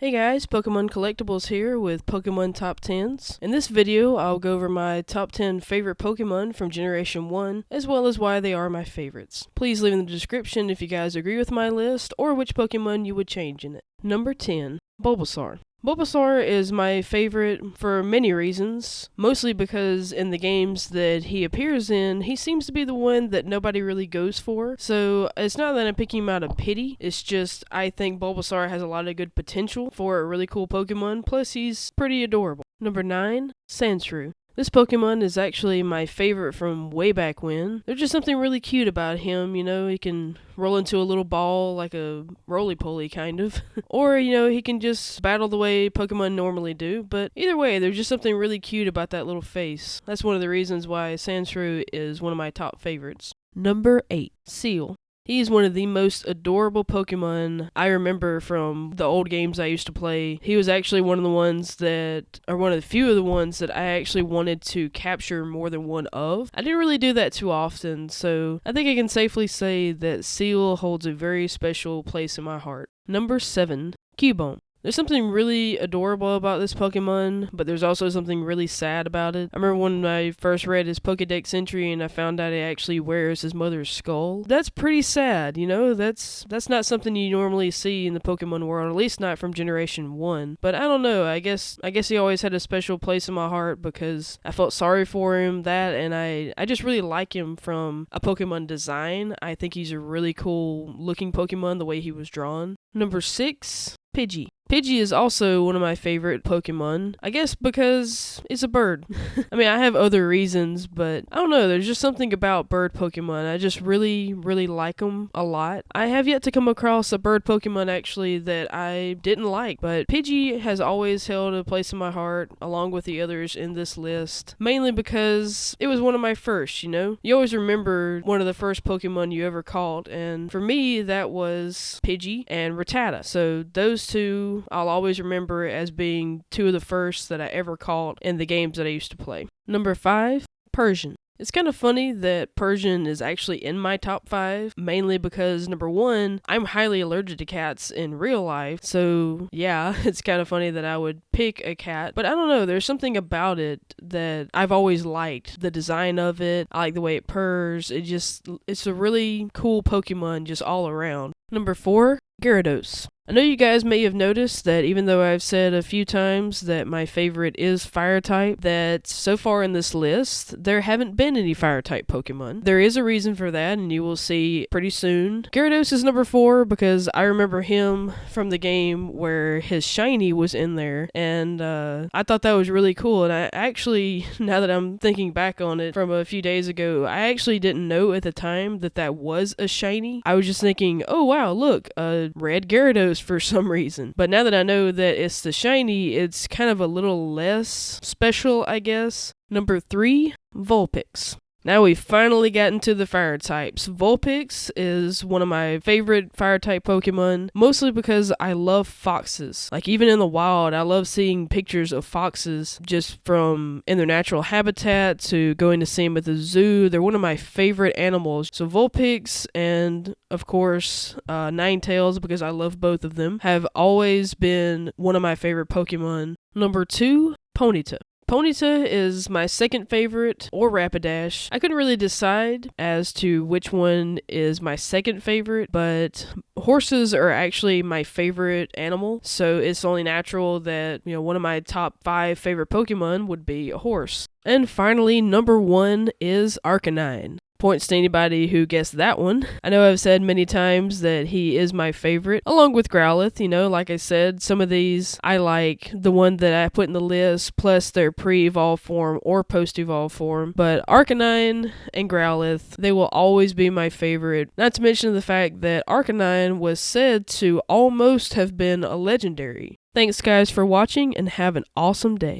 Hey guys, Pokemon Collectibles here with Pokemon Top 10s. In this video, I'll go over my top 10 favorite Pokemon from Generation 1, as well as why they are my favorites. Please leave in the description if you guys agree with my list, or which Pokemon you would change in it. Number 10, Bulbasaur. Bulbasaur is my favorite for many reasons, mostly because in the games that he appears in, he seems to be the one that nobody really goes for. So it's not that I'm picking him out of pity, it's just I think Bulbasaur has a lot of good potential for a really cool Pokemon, plus he's pretty adorable. Number 9, Sandshrew. This Pokemon is actually my favorite from way back when. There's just something really cute about him, he can roll into a little ball like a roly-poly kind of. Or, he can just battle the way Pokemon normally do. But either way, there's just something really cute about that little face. That's one of the reasons why Sandshrew is one of my top favorites. Number 8, Seal. He's one of the most adorable Pokemon I remember from the old games I used to play. He was actually one of the few of the ones that I actually wanted to capture more than one of. I didn't really do that too often, so I think I can safely say that Seal holds a very special place in my heart. Number 7, Cubone. There's something really adorable about this Pokemon, but there's also something really sad about it. I remember when I first read his Pokédex entry and I found out he actually wears his mother's skull. That's pretty sad, That's not something you normally see in the Pokemon world, at least not from Generation 1. But I don't know, I guess he always had a special place in my heart because I felt sorry for him, and I just really like him from a Pokemon design. I think he's a really cool looking Pokemon the way he was drawn. Number 6, Pidgey. Pidgey is also one of my favorite Pokemon, I guess because it's a bird. I mean, I have other reasons, but I don't know, there's just something about bird Pokemon. I just really, really like them a lot. I have yet to come across a bird Pokemon actually that I didn't like, but Pidgey has always held a place in my heart along with the others in this list, mainly because it was one of my first, You always remember one of the first Pokemon you ever caught, and for me, that was Pidgey and Rattata. So those two I'll always remember as being two of the first that I ever caught in the games that I used to play. Number 5, Persian. It's kind of funny that Persian is actually in my top 5, mainly because, number 1, I'm highly allergic to cats in real life, so yeah, it's kind of funny that I would pick a cat, but I don't know, there's something about it that I've always liked. The design of it, I like the way it purrs, it's a really cool Pokemon just all around. Number 4, Gyarados. I know you guys may have noticed that even though I've said a few times that my favorite is Fire-type, that so far in this list, there haven't been any Fire-type Pokemon. There is a reason for that, and you will see pretty soon. Gyarados is number 4 because I remember him from the game where his shiny was in there, and I thought that was really cool, and I actually, now that I'm thinking back on it from a few days ago, I actually didn't know at the time that was a shiny. I was just thinking, oh wow, look, a red Gyarados for some reason. But now that I know that it's the shiny, it's kind of a little less special, I guess. Number 3, Vulpix. Now we've finally gotten to the fire types. Vulpix is one of my favorite fire type Pokemon, mostly because I love foxes. Like even in the wild, I love seeing pictures of foxes just from in their natural habitat to going to see them at the zoo. They're one of my favorite animals. So Vulpix and of course Ninetales, because I love both of them, have always been one of my favorite Pokemon. Number 2, Bonita. Bonita is my second favorite, or Rapidash. I couldn't really decide as to which one is my second favorite, but horses are actually my favorite animal, so it's only natural that, one of my top 5 favorite Pokemon would be a horse. And finally, number 1 is Arcanine. Points to anybody who guessed that one. I know I've said many times that he is my favorite, along with Growlithe. Like I said, some of these I like the one that I put in the list, plus their pre-evolve form or post-evolve form. But Arcanine and Growlithe, they will always be my favorite. Not to mention the fact that Arcanine was said to almost have been a legendary. Thanks guys for watching and have an awesome day.